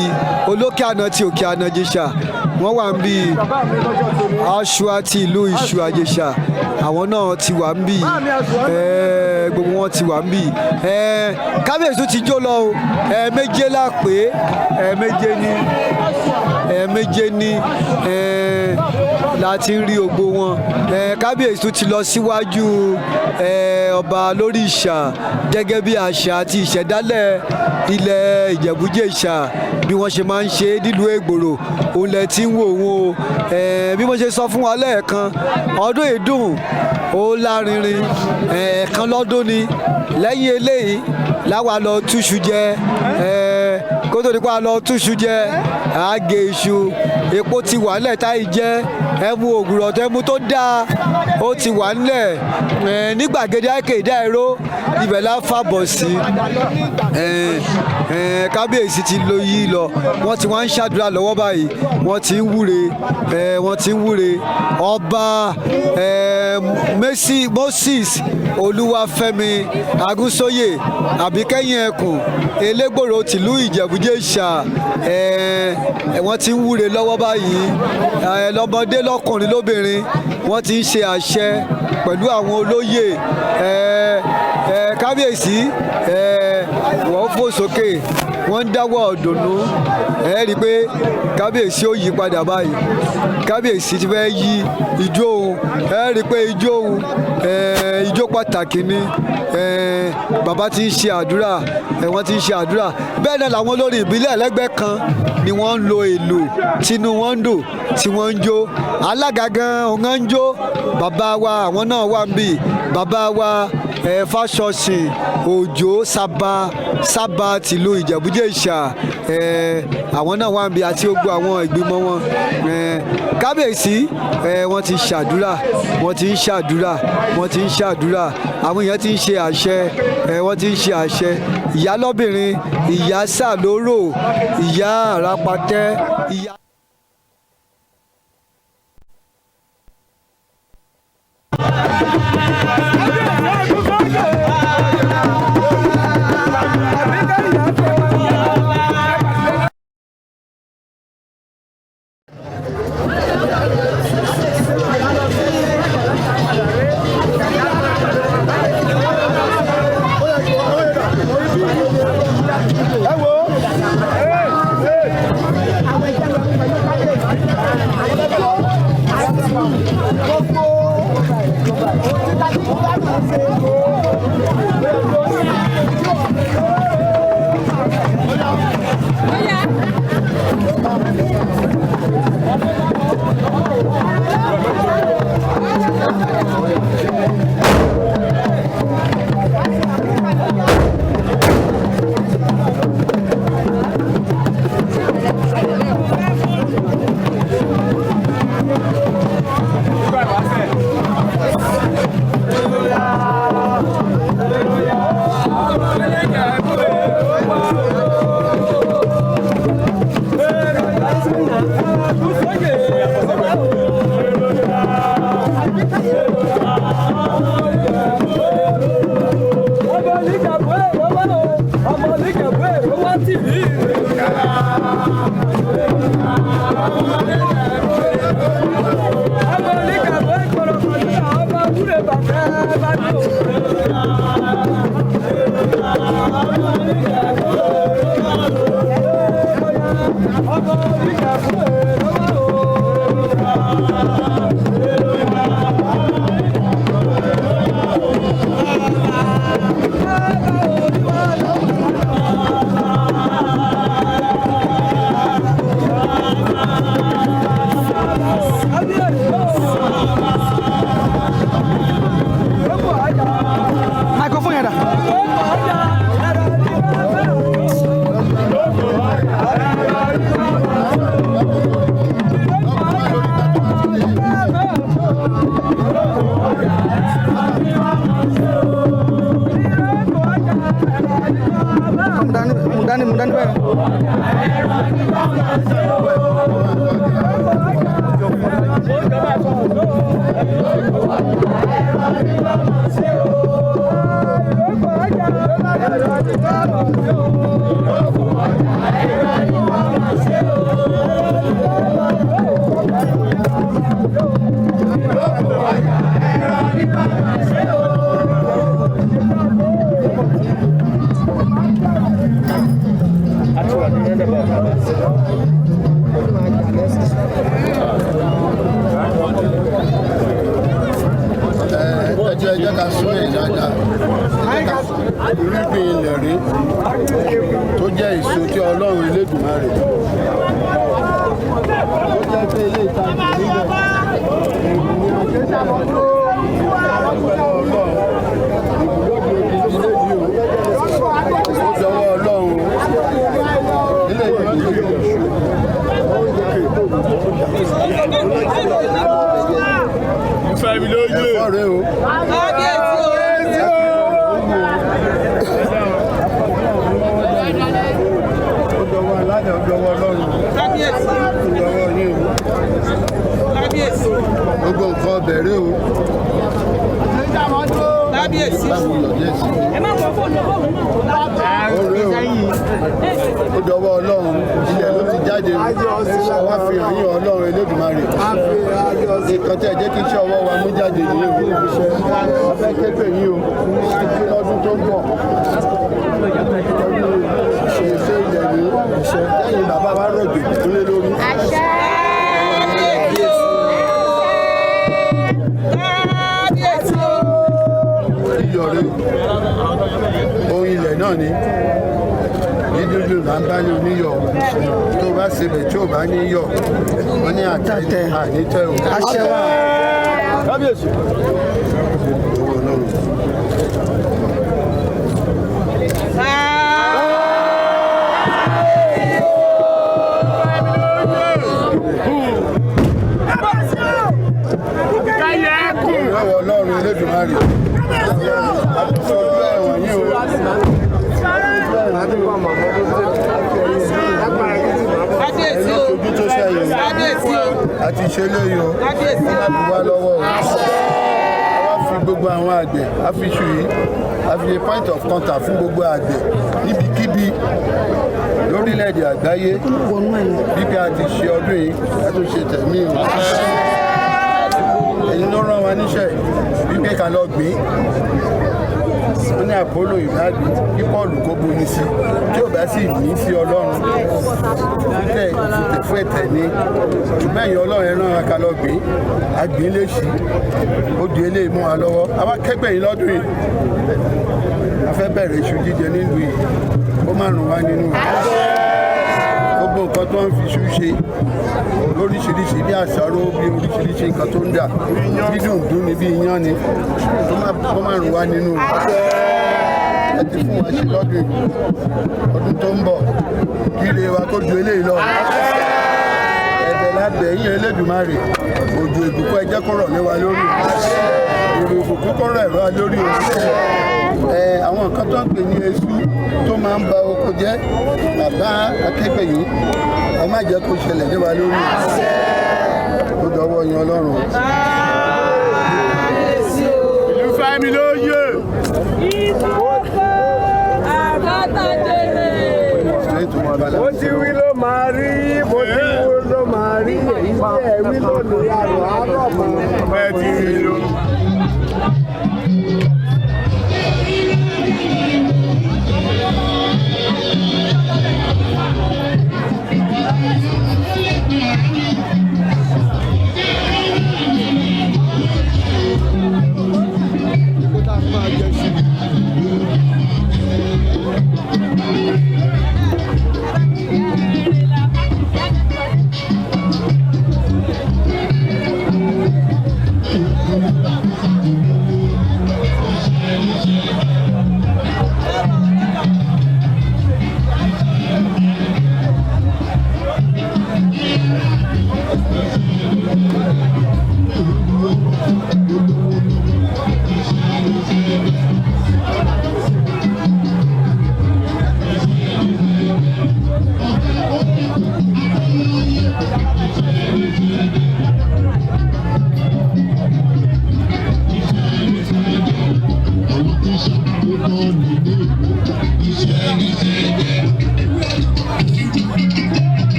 olókè àná ti òkè àná Ìjẹ̀ṣà wọ́n wà ń bì aṣọ àti ìlú Ìṣù Àjẹ̀ṣà àwọn náà ti wà ń bì gbogbo wọn ti wà ń bì kábíyèsí ti jó lọ o méje la pé méje ní láti rí ògbó wọn kábíyèsí ti lọ síwájú ọba lóríṣà gẹ́gẹ́ bí àṣà àti ìṣẹ̀dálẹ̀ ilẹ̀ Ìjẹ̀bú-Jésà bí wọ́n ṣe máa ń ṣe nílùú Ègbòrò òun lẹ ti ń wò wọn o bí wọ́n ṣe sọ fún wa lẹ́ẹ̀kan ọdún ìdùn ó lárinrin ẹ̀ẹ̀kan lọ́dún ni lẹ́yìn eléyìí láwa lọ túṣu jẹ kó kó tó di pa lọ túṣu jẹ àgé iṣu epo ti wà nílẹ̀ táyì jẹ́ ẹmu ògùrọ̀ tẹ́mu tó dáa ó ti wà nílẹ̀ ní gbàgede Àìkédé Àìró ibẹ̀ la fàbọ̀ sí kábíyèsí ti lo yí lọ wọ́n ti wá ń ṣàdúrà lọ́wọ́ báyìí wọ́n ti ń wúre ọba Moses Olúwafẹ́mi Agúnsóyè àbíkẹ́yìn ẹkùn elégbòro tìlú Ìjẹ̀bú-Jẹ̀ṣà wọ́n ti ń wúre lọ́wọ́ báyìí lọ́mọdé lọ́kùnrin lóbìnrin wọ́n ti ń ṣe àṣẹ pẹ̀lú àwọn olóyè kábíyèsí wọ́n fò sókè wọ́n ń dáwọ́ ọ̀dùnnú rí i pé kábíyèsí ó yí padà báyìí kábíyèsí ti fẹ́ yí ijó òun rí i pé ijó òun ijó pàtàkì ni bàbá ti ń ṣe àdúrà wọ́n ti ń ṣe àdúrà bẹ́ẹ̀ náà làwọn olórí ìbílẹ̀ ẹlẹ́gbẹ́ kan ni wọ́n ń lo èlò tínú wọn ń dùn tí wọ́n ń jó alága gan òun ń jó bàbá wa àwọn náà wà ń bì bàbá wa Fáṣọ̀sìn Òjó Sábà tìlú Ìjẹ̀bú-Jẹ̀ṣà àwọn náà wà ń bì àti gbogbo àwọn ìgbìmọ̀ wọn kábíyèsí wọ́n ti ṣàdúrà wọ́n ti ń ṣàdúrà wọ́n ti ń ṣàdúrà àwọn èèyàn ti ń ṣe àṣẹ wọ́n ti ń ṣe àṣẹ ìyá lọ́bìnrin ìyá sàlórò ìyá àràpàtẹ ìyá. jẹ́ ká sún èyí dáadáa irúgbìn ilẹ̀ rí tó jẹ́ èso tí Ọlọ́run Elédùmarè tó jẹ́ pé ilé ìtajà níbẹ̀ kábíyèsí báwo yọ̀ díẹ̀ sí i. Ó dọwọ́ Ọlọ́run ilẹ̀ ló ti jáde wá fi hàn yín Ọlọ́run Elédùmarè. Nǹkan tí ẹ jẹ́ kí iṣẹ́ ọwọ́ wa mú jáde nìyẹn o. Afẹ́ képe yín o kí lọ́dún tó ń bọ̀. Ṣe ilẹ̀ ní lẹ́yìn bàbá wa rọ̀jò ìdílé lórí. Yọrí ohun ilẹ̀ náà ni dídúdú là ń bá ní oníyọ̀ tó bá sebẹ̀ tí ò bá ní yọ̀ wọ́n ní àtẹ ànítẹ́ o. Kábíyèsí. Ọlọ́run Elédùmarè àtúnṣojú ẹ̀wọ̀n yìí o. Ojú tó ṣẹ̀yìn àti ìṣẹ̀lẹ̀ yìí o wọ́n máa wá lọ́wọ́ o. Wọ́n fi gbogbo àwọn àgbẹ̀ àfiṣù yìí àfi point of contact fún gbogbo àgbẹ̀ níbikíbi lórílẹ̀‐èdè àgbáyé bí a ti ṣe ọdún yìí a tún ṣe tẹ̀mí o. Ẹ̀yin ló rán wa níṣẹ́ wípé ká lọ gbìn ó ní àpólò ìwádìí kí Pọ́ọ̀lù kó bomi sí tí ò bá sì ní sí Ọlọ́run tẹ̀ fún ẹ̀tẹ̀ ní ṣùgbọ́n ẹ̀yin Ọlọ́run ẹ̀ràn wa ká lọ gbìn àgbìn lè ṣí ó di eléyìí mọ́ wa lọ́wọ́ a wá kẹ́gbẹ́ yìí lọ́dún yìí a fẹ́ bẹ̀rẹ̀ iṣu jíjẹ nílùú yìí ó má rùn wá nínú gbogbo nǹkan tó ń fi iṣu ṣe lóríṣiríṣi bí àṣàrò bí oríṣiríṣi nǹkan tó ń dà dídùn dùn ní bí iyán ni tó má rùn wá nínú ẹ ti fún wa ṣe lọ́dún ọdún tó ń bọ̀ kí ire wa kó ju eléyìí lọ ẹ̀bẹ̀ lábẹ́ yín Elédùmarè òjò ìbùkún ẹ jẹ́ kó rọ̀ lé wa lórí èrò ìbùkún kó rọ̀ ẹ̀rọ lórí àwọn nǹkan tó ń pè ní eṣú tó máa ń ba oko jẹ́ bàbá akẹ́gbẹ́ yìí ẹ má jẹ́ kó ṣẹlẹ̀ lé wa lórí ó dọwọ́ yín Ọlọ́run. Ìlú Fẹ́mi ló yé. Mo ti wí ló máa rí, mo ti wí ló máa rí, èyí tí ẹ wí lónìí àrò àárọ̀ mọ́. Bẹ́ẹ̀ ti rí ló.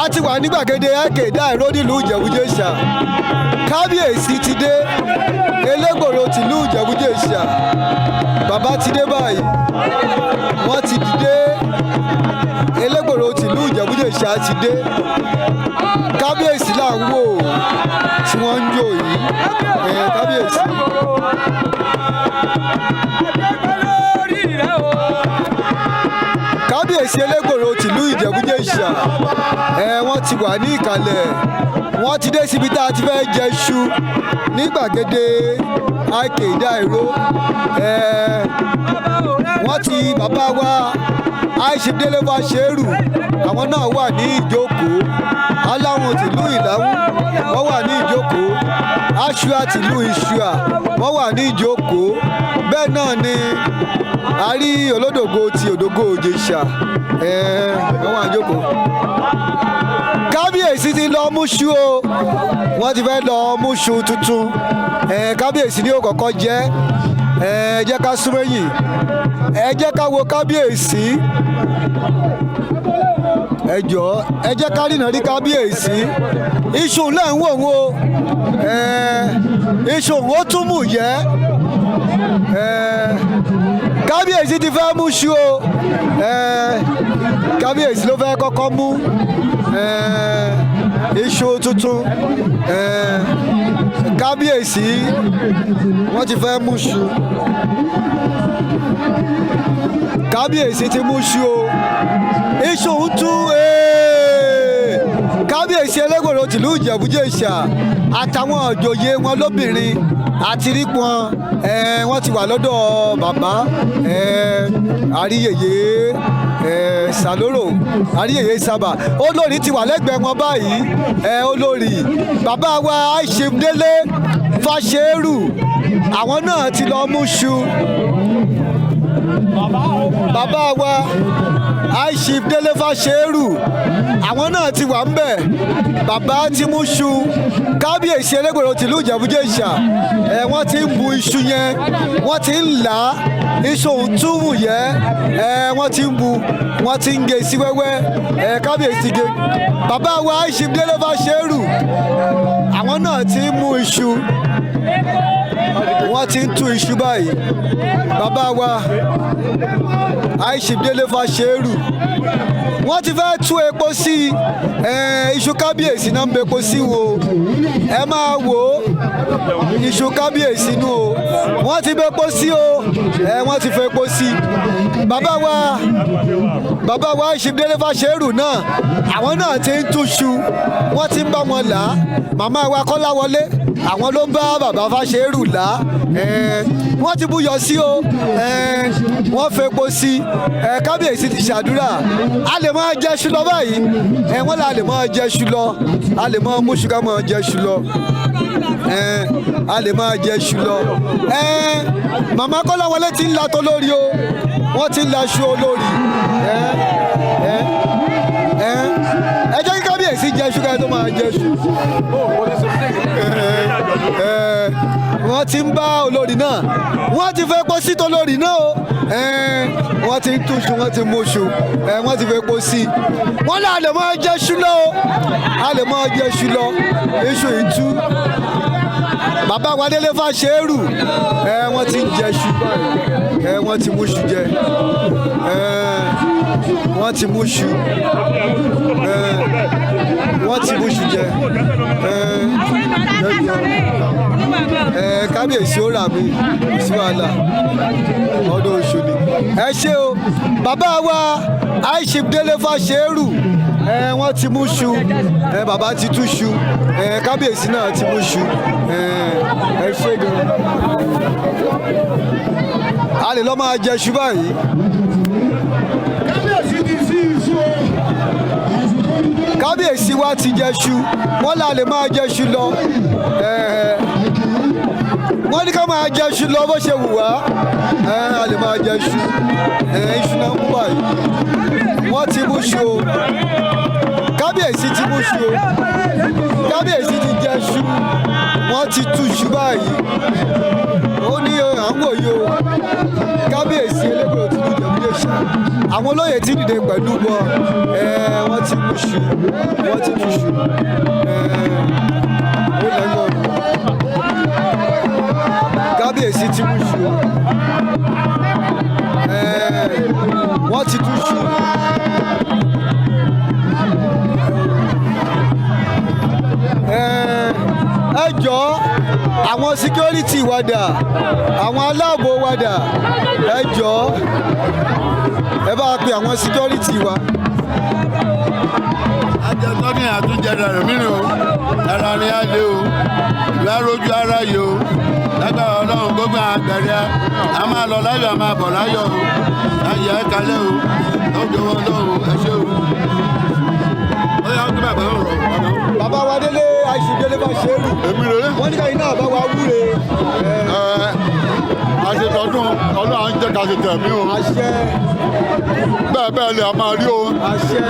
A ti wà ní gbàgede Ẹ̀kẹ́dà Ìró nílùú Ìjẹ̀bú-Jésà. Kábíyèsí ti dé Elégbòro tìlú Ìjẹ̀bú-Jẹ̀ṣà bàbá ti dé báyìí wọ́n ti dìde Elégbòro tìlú Ìjẹ̀bú-Jẹ̀ṣà ti dé kábíyèsí là ń wò tí wọ́n ń jò yìí kábíyèsí. Kábíyèsí Elégbòro tìlú Ìjẹ̀bú-Jẹ̀ṣà wọ́n ti wà ní ìkàlẹ̀ wọ́n ti dé síbi tá a ti fẹ́ jẹ iṣu ní gbàgede IK Dairo wọ́n ti bàbá wa Aishibdele Fasheru àwọn náà wà ní ìjókòó aláwọn tìlú Ìláwú wọ́n wà ní ìjókòó Aṣúà tìlú Ìṣúà wọ́n wà ní ìjókòó bẹ́ẹ̀ náà ni a rí olódògo ti Òdògo Ìjẹ̀ṣà wọ́n wà ní ìjókòó. Kábíyèsí ti lọ múṣu o wọ́n ti fẹ́ lọ múṣu tuntun kábíyèsí ni ó kọ́kọ́ jẹ́ ẹ jẹ́ ká súnmọ́ yìí ẹ jẹ́ ká wo kábíyèsí ẹ jọ̀ọ́ ẹ jẹ́ ká rìnà rí kábíyèsí iṣu ńlẹ̀ ń wò ó iṣu ó tún mú yẹ kábíyèsí ti fẹ́ múṣu o kábíyèsí ló fẹ́ kọ́kọ́ mú iṣu tuntun kábíyèsí wọ́n ti fẹ́ múṣu kábíyèsí ti múṣu o iṣu ń tú kábíyèsí Elégbòro tìlú Ìjẹ̀bú-Jẹ̀ṣà àtàwọn òjòyè wọn lóbìnrin àti rípọn wọ́n ti wà lọ́dọ̀ bàbá àríyèyè Sàlórò àríyèyè Sábà olórí ti wà lẹ́gbẹ̀ẹ́ wọn báyìí olórí bàbá wa Aishibdele Fasheru àwọn náà ti lọ múṣu bàbá wa Aishibdele Fasheru àwọn náà ti wà ń bẹ̀ bàbá ti múṣu kábíyèsí Elégbòro tìlú Ìjẹ̀bú-Jẹ̀ṣà wọ́n ti ń bu iṣu yẹn wọ́n ti ń là á iṣu òǹtúmù yẹ wọ́n ti ń bu wọ́n ti ń gé sí wẹ́wẹ́ kábíyèsí gé bàbá wa Aishibdele Fasheru àwọn náà ti ń mú iṣu wọ́n ti ń tú iṣu báyìí bàbá wa Aishibdele Fasheru wọ́n ti fẹ́ tú epo sí iṣu kábíyèsí náà ń bẹ epo sí wo ẹ máa wò ó iṣu kábíyèsí nù o wọ́n ti bẹ epo sí o wọ́n ti fẹ́ epo sí bàbá wa Aishibdele Fasheru náà àwọn náà ti ń túṣu wọ́n ti ń bá wọn là á màmá wa Kọ́láwọlé àwọn ló ń bá bàbá Fasheru là á wọ́n ti búyọ sí o wọ́n fẹ́ epo sí kábíyèsí ti ṣàdúrà a lè máa jẹ ṣu lọ báyìí wọ́n là lè máa jẹ ṣu lọ a lè máa mú ṣu ká máa jẹ ṣu lọ a lè máa jẹ ṣu lọ màmá Kọ́láwọlé ti ń la tó lórí o wọ́n ti ń la ṣu olórí ẹ jẹ́ kí kábíyèsí jẹ ṣu ká tó máa jẹ ṣu wọ́n ti ń bá olórí náà wọ́n ti fẹ́ pọ́ sí tolórí náà o wọ́n ti ń túṣu wọ́n ti mú ṣu wọ́n ti fẹ́ pọ́ sí wọ́n lè lè máa jẹ ṣu lọ o a lè máa jẹ ṣu lọ iṣu ìtú bàbá wa Délé Fasheru wọ́n ti ń jẹ ṣu wọ́n ti mú ṣu jẹ wọ́n ti mú ṣu wọ́n ti mú ṣu jẹ kábíyèsí ó rà mí sí wàhálà ọdún oṣù ni ẹ ṣé o bàbá wa Aishibdele Fasheru wọ́n ti mú ṣu bàbá ti tú ṣu kábíyèsí náà ti mú ṣu ẹ ṣé gan a lè lọ máa jẹ ṣu báyìí. kábíyèsí ti sí iṣu o. kábíyèsí wa ti jẹ ṣu wọ́n là lè máa jẹ ṣu lọ wọ́n ní ká máa jẹ ṣu lọ bó ṣe wù wá a lè máa jẹ ṣu iṣu náà ń báyìí wọ́n ti mú ṣu o kábíyèsí ti mú ṣu o kábíyèsí ti jẹ ṣu wọ́n ti tú ṣu báyìí ó ní à ń wòye o kábíyèsí Elégbòro tìlú Ìjẹ̀bú-Jẹ̀ṣà àwọn olóyè ti dìde pẹ̀lú wọn wọ́n ti mú ṣu wọ́n ti tú ṣu ó lẹ́nu ọ̀run. security wa dà àwọn aláàbò wa dà ẹ jọ̀ọ́ ẹ bá pe àwọn security wa. ajẹ́tọ́ ní àtúnjẹ rẹ̀ mìíràn o ara ni á lé o ìlú arójú ara yìí o lágbára ọlọ́run gbogbo àgbẹ̀rẹ̀ a máa lọ láyọ̀ a máa bọ̀ láyọ̀ o láyẹ̀ ẹ́ kalẹ̀ o lọ́jọ́ ọlọ́run ẹ ṣé o. ó yà á gbé bàbá rọ̀ bàbá. bàbá wa délé àìsí délé bá ṣe é rù. èmi rèé. wọ́n ní káyìn náà bá wa wúre. àṣetọ́dún ọlọ́run á ń jẹ́ ká ṣe tẹ̀mí o. àṣẹ. bẹ́ẹ̀ bẹ́ẹ̀ lè a máa rí o. àṣẹ.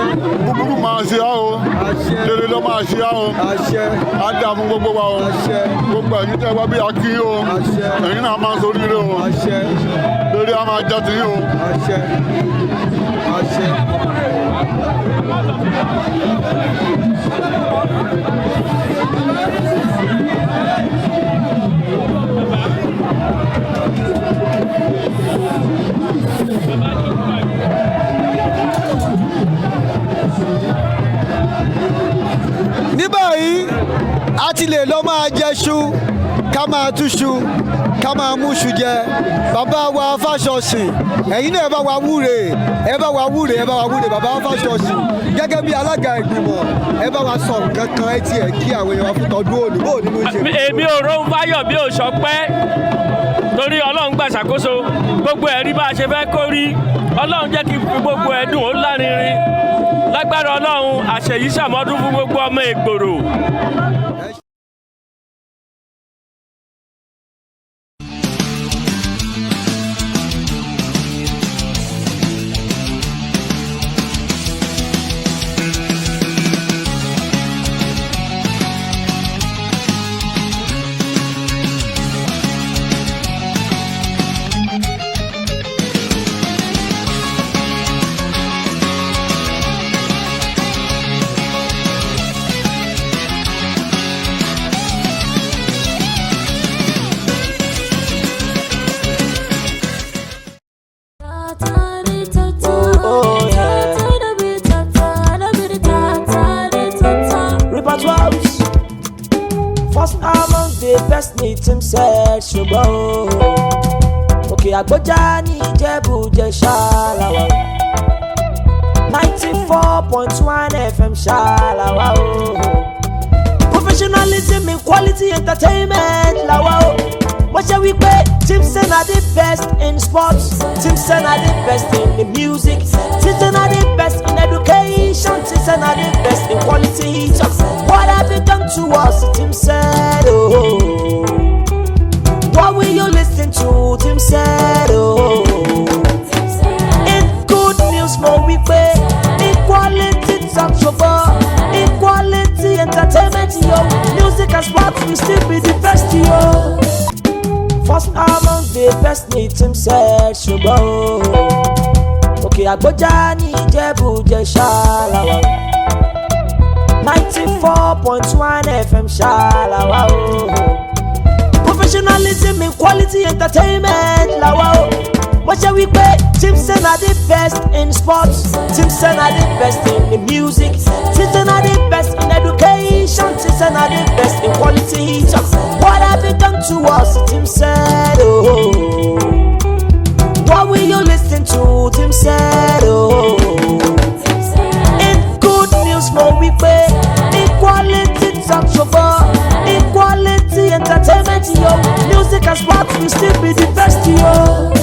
búburú máa ṣe á o. àṣẹ. rere ló máa ṣe á o. àṣẹ. á dà fún gbogbo wa o. àṣẹ. gbogbo ẹ̀yin tẹ́ wá bí a kí o. àṣẹ. ẹ̀yin náà máa sórí rẹ o. àṣẹ. lórí a máa jẹ́ tiyín o. àṣẹ. àṣẹ. ní báyìí a ti lè lọ máa jẹṣu ká máa túṣu ká máa múṣu jẹ bàbá wa Fáṣọ̀sìn ẹ̀yin náà ẹ bá wa wúre ẹ bá wa wúre ẹ bá wa wúre bàbá Fáṣọ̀sìn gẹ́gẹ́ bí alága ìgbìmọ̀ ẹ bá wa sọ nǹkan kan ẹ tiẹ̀ kí àwọn èèyàn wa fún tọdún òní bó nínú ìṣe. èmi ò rohun fáyọ̀ bí ò sọpẹ́ torí ọlọ́run gbà ṣàkóso gbogbo ẹ̀rí bá a ṣe fẹ́ kó rí ọlọ́run jẹ́ kí gbogbo ẹ̀dùn ó lárinrin lágbára ọlọ́run àṣeyí ṣàmọ́dún fún gbogbo ọmọ Ìgbòrò. First among the best ní Tim said ṣùgbọ́n òkè àgbọ́jà ní Ìjẹ̀bú-Jẹ̀ṣà làwà 94.1 FM ṣàlàwà o. Professionalism in quality entertainment làwà o. Wọ́n ṣe wípé Timson are the best in sports, Timson are the best in the music, Timson are the best in education, Timson are the best in quality talk. What have you done to us, Timson? Oh, what will you listen to, Timson? Oh, in good news for wípé equality talk show, equality entertainment yo, music and sports will still be the best yo. First among the best ní Tim said ṣùgbọ́n òkè àgbọ́jà ní Ìjẹ̀bú-Jẹ̀ṣà làwà 94.1 FM ṣàlàwà o. Professionalism in quality entertainment làwà o. Wọ́n ṣe wípé Timson are the best in sports, Timson are the best in the music, Timson are the best in education, Timson are the best in quality talk. What have you done to us, Timson? Oh, what will you listen to, Timson? Oh, in good news for wípé equality talk show, equality entertainment yo, music and sports will still be the best yo.